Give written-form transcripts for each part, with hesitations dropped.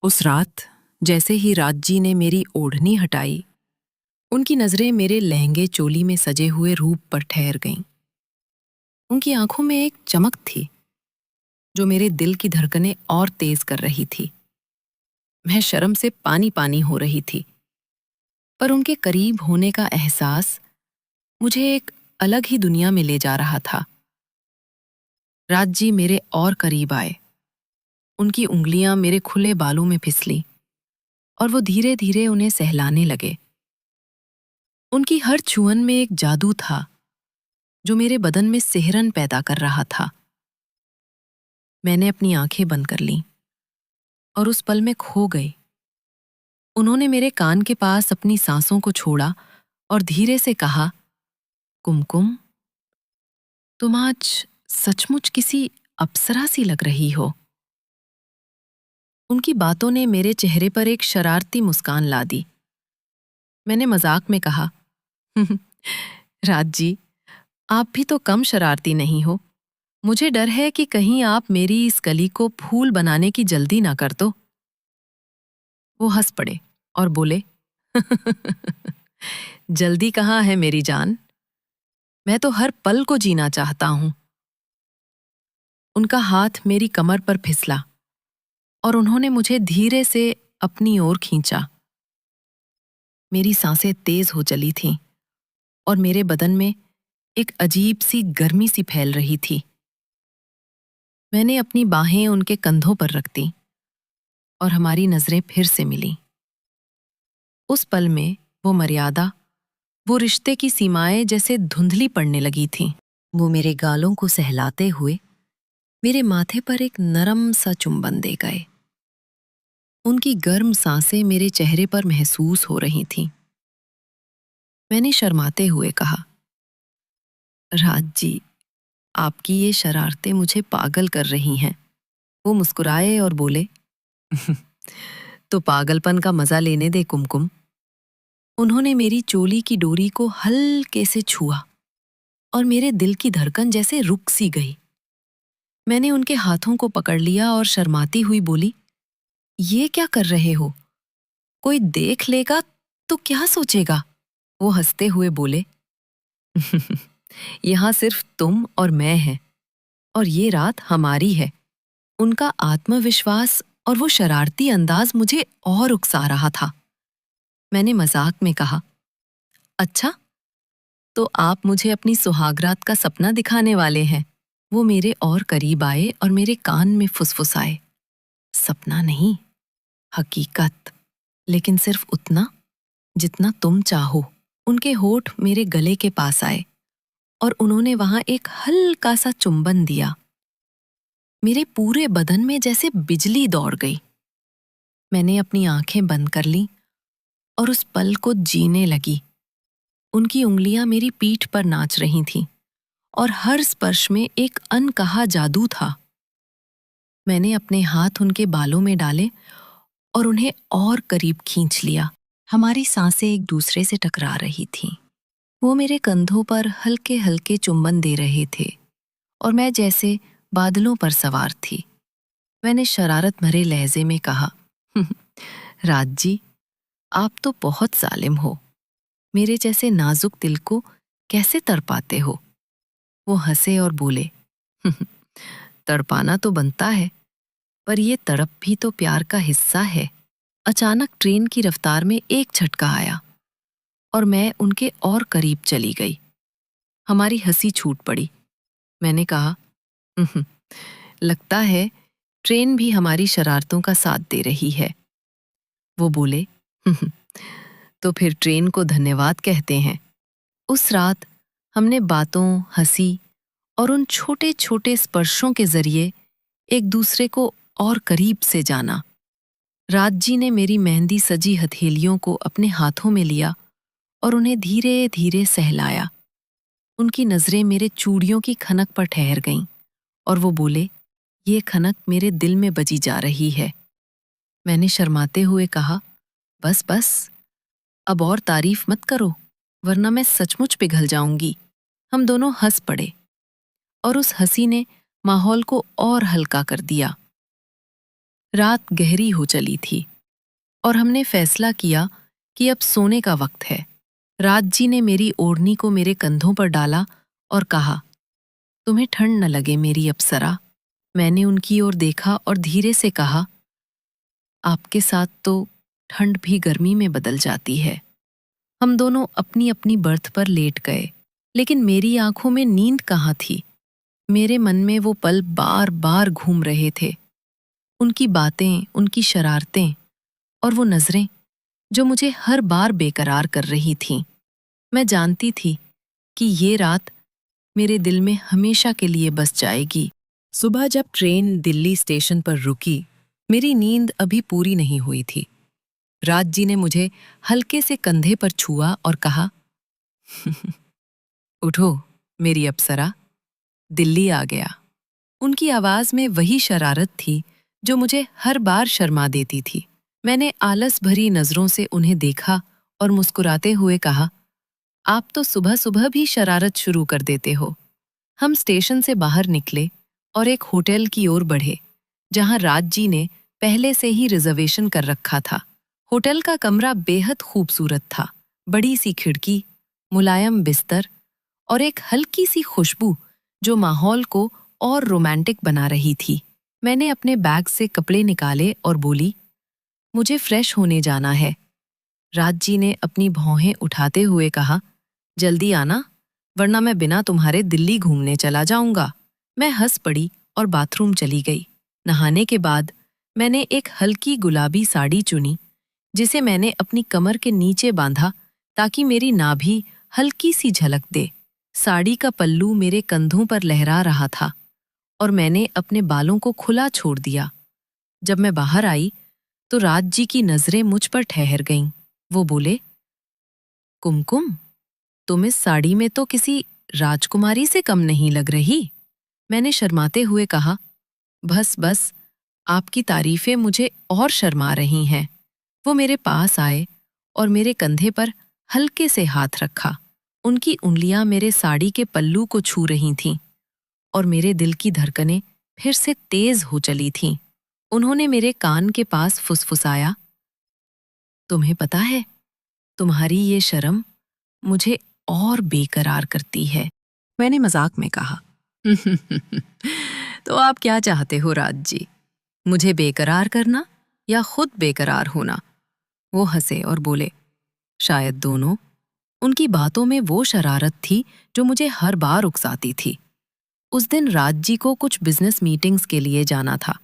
उस रात जैसे ही राज जी ने मेरी ओढ़नी हटाई, उनकी नजरें मेरे लहंगे चोली में सजे हुए रूप पर ठहर गईं। उनकी आंखों में एक चमक थी जो मेरे दिल की धड़कनें और तेज कर रही थी। मैं शर्म से पानी पानी हो रही थी, पर उनके करीब होने का एहसास मुझे एक अलग ही दुनिया में ले जा रहा था। राज जी मेरे और करीब आए। उनकी उंगलियां मेरे खुले बालों में फिसली और वो धीरे धीरे उन्हें सहलाने लगे। उनकी हर छुअन में एक जादू था जो मेरे बदन में सिहरन पैदा कर रहा था। मैंने अपनी आंखें बंद कर लीं और उस पल में खो गई। उन्होंने मेरे कान के पास अपनी सांसों को छोड़ा और धीरे से कहा, कुमकुम, तुम आज सचमुच किसी अप्सरा सी लग रही हो। उनकी बातों ने मेरे चेहरे पर एक शरारती मुस्कान ला दी। मैंने मजाक में कहा, राज जी, आप भी तो कम शरारती नहीं हो। मुझे डर है कि कहीं आप मेरी इस कली को फूल बनाने की जल्दी ना कर दो। वो हंस पड़े और बोले, जल्दी कहाँ है मेरी जान, मैं तो हर पल को जीना चाहता हूं। उनका हाथ मेरी कमर पर फिसला और उन्होंने मुझे धीरे से अपनी ओर खींचा। मेरी सांसें तेज हो चली थीं और मेरे बदन में एक अजीब सी गर्मी सी फैल रही थी। मैंने अपनी बाहें उनके कंधों पर रख दी और हमारी नजरें फिर से मिलीं। उस पल में वो मर्यादा, वो रिश्ते की सीमाएं जैसे धुंधली पड़ने लगी थीं। वो मेरे गालों को सहलाते हुए मेरे माथे पर एक नरम सा चुंबन दे गए। उनकी गर्म सांसें मेरे चेहरे पर महसूस हो रही थीं। मैंने शर्माते हुए कहा, राज जी, आपकी ये शरारतें मुझे पागल कर रही हैं। वो मुस्कुराए और बोले, तो पागलपन का मजा लेने दे कुमकुम। उन्होंने मेरी चोली की डोरी को हल्के से छुआ और मेरे दिल की धड़कन जैसे रुक सी गई। मैंने उनके हाथों को पकड़ लिया और शर्माती हुई बोली, ये क्या कर रहे हो? कोई देख लेगा तो क्या सोचेगा? वो हंसते हुए बोले, यहाँ सिर्फ तुम और मैं हैं और ये रात हमारी है। उनका आत्मविश्वास और वो शरारती अंदाज मुझे और उकसा रहा था। मैंने मजाक में कहा, अच्छा, तो आप मुझे अपनी सुहागरात का सपना दिखाने वाले हैं। वो मेरे और करीब आए और मेरे कान में फुसफुसाए, सपना नहीं, हकीकत, लेकिन सिर्फ उतना जितना तुम चाहो। उनके होठ मेरे गले के पास आए और उन्होंने वहां एक हल्का सा चुंबन दिया। मेरे पूरे बदन में जैसे बिजली दौड़ गई। मैंने अपनी आंखें बंद कर लीं और उस पल को जीने लगी। उनकी उंगलियां मेरी पीठ पर नाच रही थीं और हर स्पर्श में एक अनकहा जादू था। मैंने अपने हाथ उनके बालों में डाले और उन्हें और करीब खींच लिया। हमारी सांसें एक दूसरे से टकरा रही थीं। वो मेरे कंधों पर हल्के हल्के चुंबन दे रहे थे और मैं जैसे बादलों पर सवार थी। मैंने शरारत भरे लहजे में कहा, राज जी, आप तो बहुत जालिम हो। मेरे जैसे नाजुक दिल को कैसे तड़पाते हो? वो हंसे और बोले, तड़पाना तो बनता है, पर ये तड़प भी तो प्यार का हिस्सा है। अचानक ट्रेन की रफ्तार में एक झटका आया और मैं उनके और करीब चली गई। हमारी हंसी छूट पड़ी। मैंने कहा, लगता है ट्रेन भी हमारी शरारतों का साथ दे रही है। वो बोले, तो फिर ट्रेन को धन्यवाद कहते हैं। उस रात हमने बातों, हंसी और उन छोटे छोटे स्पर्शों के जरिए एक दूसरे को और करीब से जाना। राज जी ने मेरी मेहंदी सजी हथेलियों को अपने हाथों में लिया और उन्हें धीरे धीरे सहलाया। उनकी नजरें मेरे चूड़ियों की खनक पर ठहर गईं और वो बोले, ये खनक मेरे दिल में बजी जा रही है। मैंने शर्माते हुए कहा, बस बस, अब और तारीफ मत करो, वरना मैं सचमुच पिघल जाऊंगी। हम दोनों हंस पड़े और उस हंसी ने माहौल को और हल्का कर दिया। रात गहरी हो चली थी और हमने फैसला किया कि अब सोने का वक्त है। राज जी ने मेरी ओढ़नी को मेरे कंधों पर डाला और कहा, तुम्हें ठंड न लगे मेरी अप्सरा। मैंने उनकी ओर देखा और धीरे से कहा, आपके साथ तो ठंड भी गर्मी में बदल जाती है। हम दोनों अपनी अपनी बर्थ पर लेट गए, लेकिन मेरी आंखों में नींद कहाँ थी। मेरे मन में वो पल बार बार घूम रहे थे, उनकी बातें, उनकी शरारतें और वो नजरें जो मुझे हर बार बेकरार कर रही थीं। मैं जानती थी कि ये रात मेरे दिल में हमेशा के लिए बस जाएगी। सुबह जब ट्रेन दिल्ली स्टेशन पर रुकी, मेरी नींद अभी पूरी नहीं हुई थी। राज जी ने मुझे हल्के से कंधे पर छुआ और कहा, उठो मेरी अप्सरा, दिल्ली आ गया। उनकी आवाज में वही शरारत थी जो मुझे हर बार शर्मा देती थी। मैंने आलस भरी नजरों से उन्हें देखा और मुस्कुराते हुए कहा, आप तो सुबह सुबह भी शरारत शुरू कर देते हो। हम स्टेशन से बाहर निकले और एक होटल की ओर बढ़े, जहां राज जी ने पहले से ही रिजर्वेशन कर रखा था। होटल का कमरा बेहद खूबसूरत था। बड़ी सी खिड़की, मुलायम बिस्तर और एक हल्की सी खुशबू जो माहौल को और रोमांटिक बना रही थी। मैंने अपने बैग से कपड़े निकाले और बोली, मुझे फ्रेश होने जाना है। राज जी ने अपनी भौहें उठाते हुए कहा, जल्दी आना, वरना मैं बिना तुम्हारे दिल्ली घूमने चला जाऊंगा। मैं हंस पड़ी और बाथरूम चली गई। नहाने के बाद मैंने एक हल्की गुलाबी साड़ी चुनी, जिसे मैंने अपनी कमर के नीचे बांधा ताकि मेरी नाभि हल्की सी झलक दे। साड़ी का पल्लू मेरे कंधों पर लहरा रहा था और मैंने अपने बालों को खुला छोड़ दिया। जब मैं बाहर आई तो राज जी की नजरें मुझ पर ठहर गईं। वो बोले, कुमकुम, तुम इस साड़ी में तो किसी राजकुमारी से कम नहीं लग रही। मैंने शर्माते हुए कहा, बस बस, आपकी तारीफें मुझे और शर्मा रही हैं। वो मेरे पास आए और मेरे कंधे पर हल्के से हाथ रखा। उनकी उंगलियां मेरे साड़ी के पल्लू को छू रही थीं और मेरे दिल की धड़कनें फिर से तेज हो चली थीं। उन्होंने मेरे कान के पास फुसफुसाया, तुम्हें पता है, तुम्हारी ये शर्म मुझे और बेकरार करती है। मैंने मजाक में कहा, तो आप क्या चाहते हो राज जी, मुझे बेकरार करना या खुद बेकरार होना? वो हंसे और बोले, शायद दोनों। उनकी बातों में वो शरारत थी जो मुझे हर बार उकसाती थी। उस दिन राज जी को कुछ बिजनेस मीटिंग्स के लिए जाना था,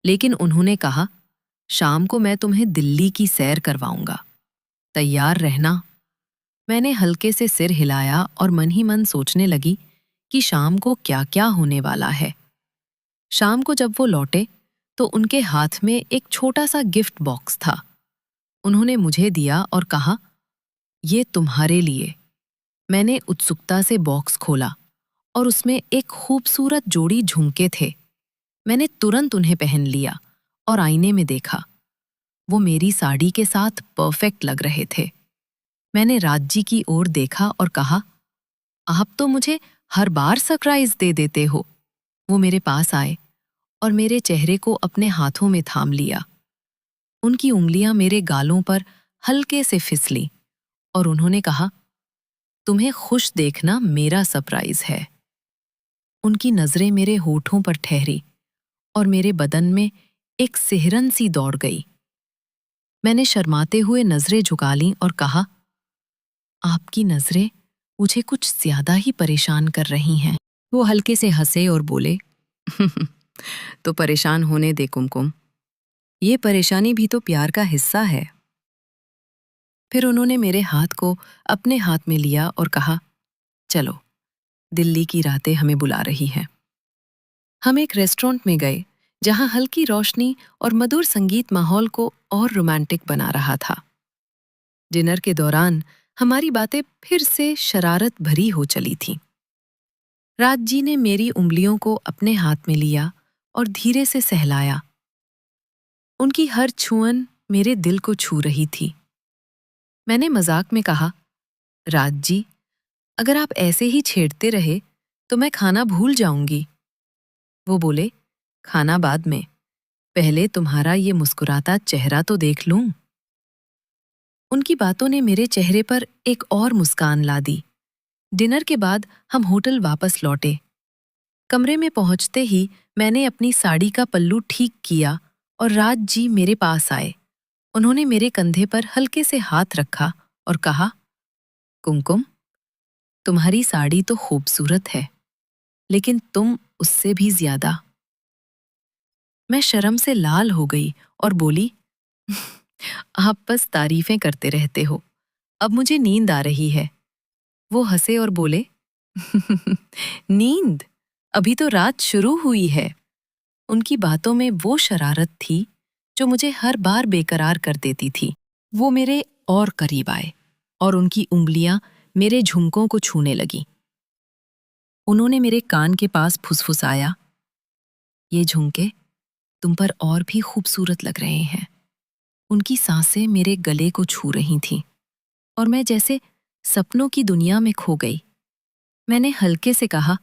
लेकिन उन्होंने कहा, शाम को मैं तुम्हें दिल्ली की सैर करवाऊंगा, तैयार रहना। मैंने हल्के से सिर हिलाया और मन ही मन सोचने लगी कि शाम को क्या क्या होने वाला है। शाम को जब वो लौटे तो उनके हाथ में एक छोटा सा गिफ्ट बॉक्स था। उन्होंने मुझे दिया और कहा, ये तुम्हारे लिए। मैंने उत्सुकता से बॉक्स खोला और उसमें एक खूबसूरत जोड़ी झुमके थे। मैंने तुरंत उन्हें पहन लिया और आईने में देखा। वो मेरी साड़ी के साथ परफेक्ट लग रहे थे। मैंने राज जी की ओर देखा और कहा, आप तो मुझे हर बार सरप्राइज दे देते हो। वो मेरे पास आए और मेरे चेहरे को अपने हाथों में थाम लिया। उनकी उंगलियां मेरे गालों पर हल्के से फिसली और उन्होंने कहा, तुम्हें खुश देखना मेरा सरप्राइज है। उनकी नजरें मेरे होठों पर ठहरी और मेरे बदन में एक सिहरन सी दौड़ गई। मैंने शर्माते हुए नजरें झुका लीं और कहा, आपकी नजरें मुझे कुछ ज्यादा ही परेशान कर रही हैं। वो हल्के से हंसे और बोले, तो परेशान होने दे कुमकुम, ये परेशानी भी तो प्यार का हिस्सा है। फिर उन्होंने मेरे हाथ को अपने हाथ में लिया और कहा, चलो, दिल्ली की रातें हमें बुला रही हैं। हम एक रेस्टोरेंट में गए जहां हल्की रोशनी और मधुर संगीत माहौल को और रोमांटिक बना रहा था। डिनर के दौरान हमारी बातें फिर से शरारत भरी हो चली थीं। राज जी ने मेरी उंगलियों को अपने हाथ में लिया और धीरे से सहलाया। उनकी हर छुअन मेरे दिल को छू रही थी। मैंने मजाक में कहा, राज जी, अगर आप ऐसे ही छेड़ते रहे तो मैं खाना भूल जाऊंगी। वो बोले, खाना बाद में, पहले तुम्हारा ये मुस्कुराता चेहरा तो देख लूं। उनकी बातों ने मेरे चेहरे पर एक और मुस्कान ला दी। डिनर के बाद हम होटल वापस लौटे। कमरे में पहुंचते ही मैंने अपनी साड़ी का पल्लू ठीक किया और राज जी मेरे पास आए। उन्होंने मेरे कंधे पर हल्के से हाथ रखा और कहा, कुमकुम, तुम्हारी साड़ी तो खूबसूरत है, लेकिन तुम उससे भी ज्यादा। मैं शर्म से लाल हो गई और बोली, आप बस तारीफें करते रहते हो, अब मुझे नींद आ रही है। वो हंसे और बोले, नींद? अभी तो रात शुरू हुई है। उनकी बातों में वो शरारत थी जो मुझे हर बार बेकरार कर देती थी। वो मेरे और करीब आए और उनकी उंगलियां मेरे झुमकों को छूने लगीं। उन्होंने मेरे कान के पास फुसफुसाया, ये झुमके तुम पर और भी खूबसूरत लग रहे हैं। उनकी सांसें मेरे गले को छू रही थीं और मैं जैसे सपनों की दुनिया में खो गई। मैंने हल्के से कहा,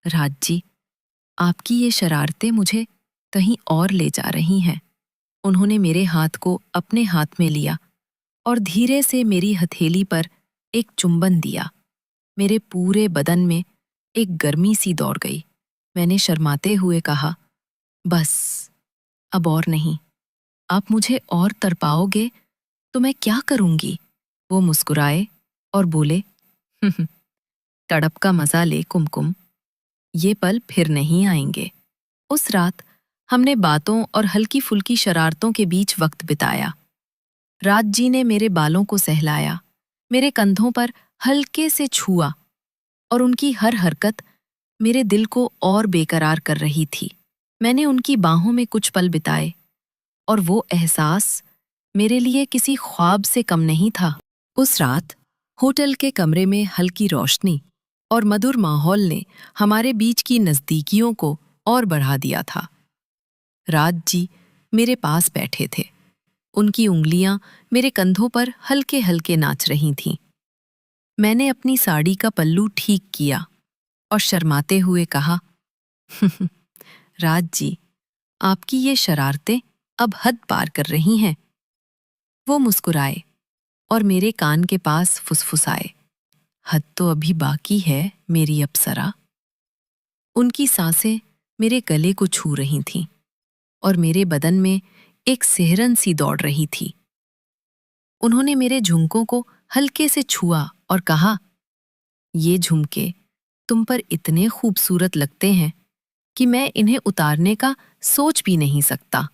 राज जी, आपकी ये शरारतें मुझे कहीं और ले जा रही हैं। उन्होंने मेरे हाथ को अपने हाथ में लिया और धीरे से मेरी हथेली पर एक चुंबन दिया। मेरे पूरे बदन में एक गर्मी सी दौड़ गई। मैंने शर्माते हुए कहा, बस, अब और नहीं। आप मुझे और तड़पाओगे तो मैं क्या करूंगी? वो मुस्कुराए और बोले, तड़प का मजा ले कुमकुम, ये पल फिर नहीं आएंगे। उस रात हमने बातों और हल्की फुल्की शरारतों के बीच वक्त बिताया। राज जी ने मेरे बालों को सहलाया, मेरे कंधों पर हल्के से छुआ और उनकी हर हरकत मेरे दिल को और बेकरार कर रही थी। मैंने उनकी बाहों में कुछ पल बिताए और वो एहसास मेरे लिए किसी ख्वाब से कम नहीं था। उस रात होटल के कमरे में हल्की रोशनी और मधुर माहौल ने हमारे बीच की नज़दीकियों को और बढ़ा दिया था। राज जी मेरे पास बैठे थे। उनकी उंगलियां मेरे कंधों पर हल्के हल्के नाच रही थीं। मैंने अपनी साड़ी का पल्लू ठीक किया और शर्माते हुए कहा, राज जी, आपकी ये शरारतें अब हद पार कर रही हैं। वो मुस्कुराए और मेरे कान के पास फुसफुसाए, हद तो अभी बाकी है मेरी अप्सरा। उनकी सांसें मेरे गले को छू रही थीं और मेरे बदन में एक सिहरन सी दौड़ रही थी। उन्होंने मेरे झुमकों को हल्के से छुआ और कहा, ये झुमके तुम पर इतने खूबसूरत लगते हैं कि मैं इन्हें उतारने का सोच भी नहीं सकता।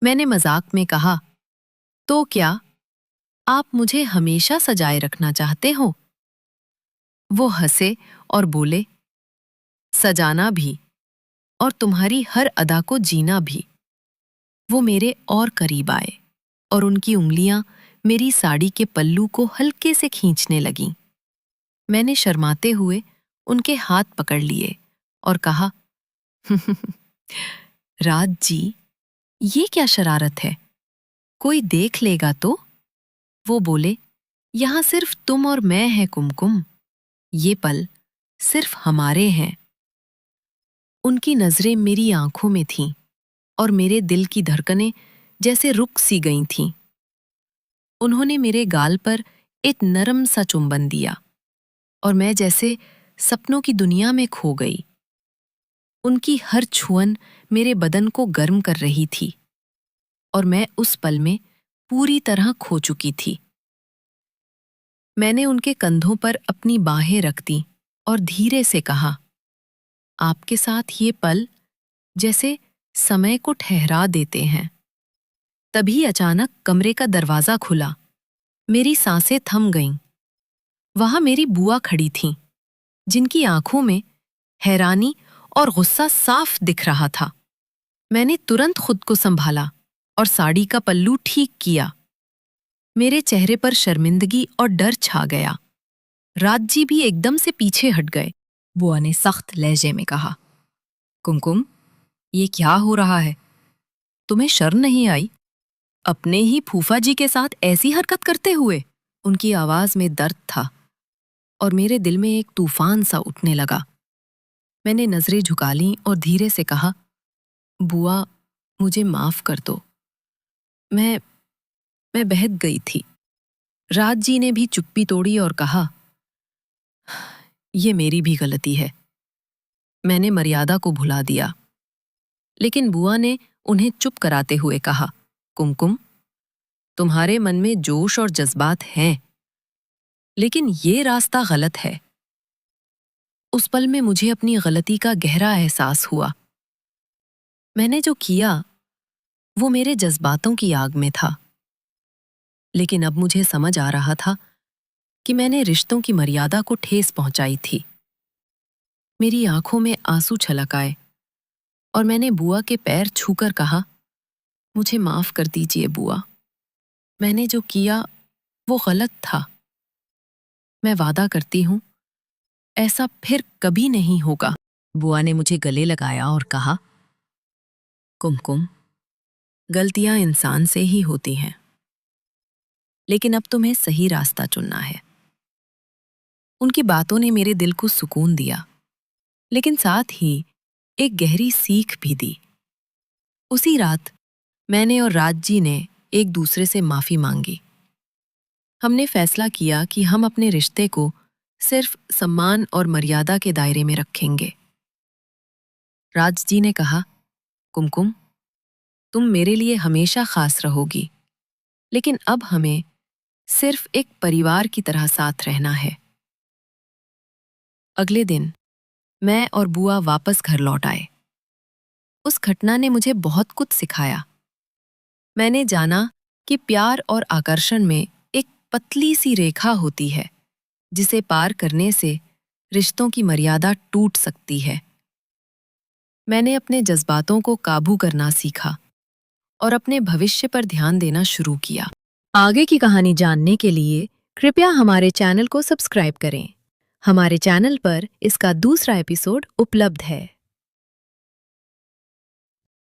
मैंने मजाक में कहा, तो क्या आप मुझे हमेशा सजाए रखना चाहते हो? वो हंसे और बोले, सजाना भी और तुम्हारी हर अदा को जीना भी। वो मेरे और करीब आए और उनकी उंगलियां मेरी साड़ी के पल्लू को हल्के से खींचने लगीं। मैंने शर्माते हुए उनके हाथ पकड़ लिए और कहा, राज जी, ये क्या शरारत है? कोई देख लेगा तो? वो बोले, यहां सिर्फ तुम और मैं हैं कुमकुम, ये पल सिर्फ हमारे हैं। उनकी नजरें मेरी आंखों में थीं और मेरे दिल की धड़कनें जैसे रुक सी गई थीं। उन्होंने मेरे गाल पर एक नरम सा चुंबन दिया और मैं जैसे सपनों की दुनिया में खो गई। उनकी हर छुअन मेरे बदन को गर्म कर रही थी और मैं उस पल में पूरी तरह खो चुकी थी। मैंने उनके कंधों पर अपनी बाहें रख दी और धीरे से कहा, आपके साथ ये पल जैसे समय को ठहरा देते हैं। तभी अचानक कमरे का दरवाजा खुला। मेरी सांसें थम गईं। वहां मेरी बुआ खड़ी थीं, जिनकी आंखों में हैरानी और गुस्सा साफ दिख रहा था। मैंने तुरंत खुद को संभाला और साड़ी का पल्लू ठीक किया। मेरे चेहरे पर शर्मिंदगी और डर छा गया। राज जी भी एकदम से पीछे हट गए। बुआ ने सख्त लहजे में कहा, कुमकुम, ये क्या हो रहा है? तुम्हें शर्म नहीं आई? अपने ही फूफा जी के साथ ऐसी हरकत करते हुए? उनकी आवाज में दर्द था और मेरे दिल में एक तूफान सा उठने लगा। मैंने नजरें झुका लीं और धीरे से कहा, बुआ, मुझे माफ कर दो। मैं मैं बहक गई थी। राज जी ने भी चुप्पी तोड़ी और कहा, ये मेरी भी गलती है। मैंने मर्यादा को भुला दिया। लेकिन बुआ ने उन्हें चुप कराते हुए कहा, कुमकुम, तुम्हारे मन में जोश और जज्बात हैं, लेकिन ये रास्ता गलत है। उस पल में मुझे अपनी गलती का गहरा एहसास हुआ। मैंने जो किया वो मेरे जज्बातों की आग में था, लेकिन अब मुझे समझ आ रहा था कि मैंने रिश्तों की मर्यादा को ठेस पहुंचाई थी। मेरी आंखों में आंसू छलक आए और मैंने बुआ के पैर छूकर कहा, मुझे माफ कर दीजिए बुआ। मैंने जो किया वो गलत था। मैं वादा करती हूँ ऐसा फिर कभी नहीं होगा। बुआ ने मुझे गले लगाया और कहा, कुमकुम, गलतियां इंसान से ही होती हैं, लेकिन अब तुम्हें सही रास्ता चुनना है। उनकी बातों ने मेरे दिल को सुकून दिया, लेकिन साथ ही एक गहरी सीख भी दी। उसी रात मैंने और राज जी ने एक दूसरे से माफी मांगी। हमने फैसला किया कि हम अपने रिश्ते को सिर्फ सम्मान और मर्यादा के दायरे में रखेंगे। राज जी ने कहा, कुमकुम, तुम मेरे लिए हमेशा खास रहोगी, लेकिन अब हमें सिर्फ एक परिवार की तरह साथ रहना है। अगले दिन मैं और बुआ वापस घर लौट आए। उस घटना ने मुझे बहुत कुछ सिखाया। मैंने जाना कि प्यार और आकर्षण में एक पतली सी रेखा होती है, जिसे पार करने से रिश्तों की मर्यादा टूट सकती है। मैंने अपने जज्बातों को काबू करना सीखा और अपने भविष्य पर ध्यान देना शुरू किया। आगे की कहानी जानने के लिए कृपया हमारे चैनल को सब्सक्राइब करें। हमारे चैनल पर इसका दूसरा एपिसोड उपलब्ध है।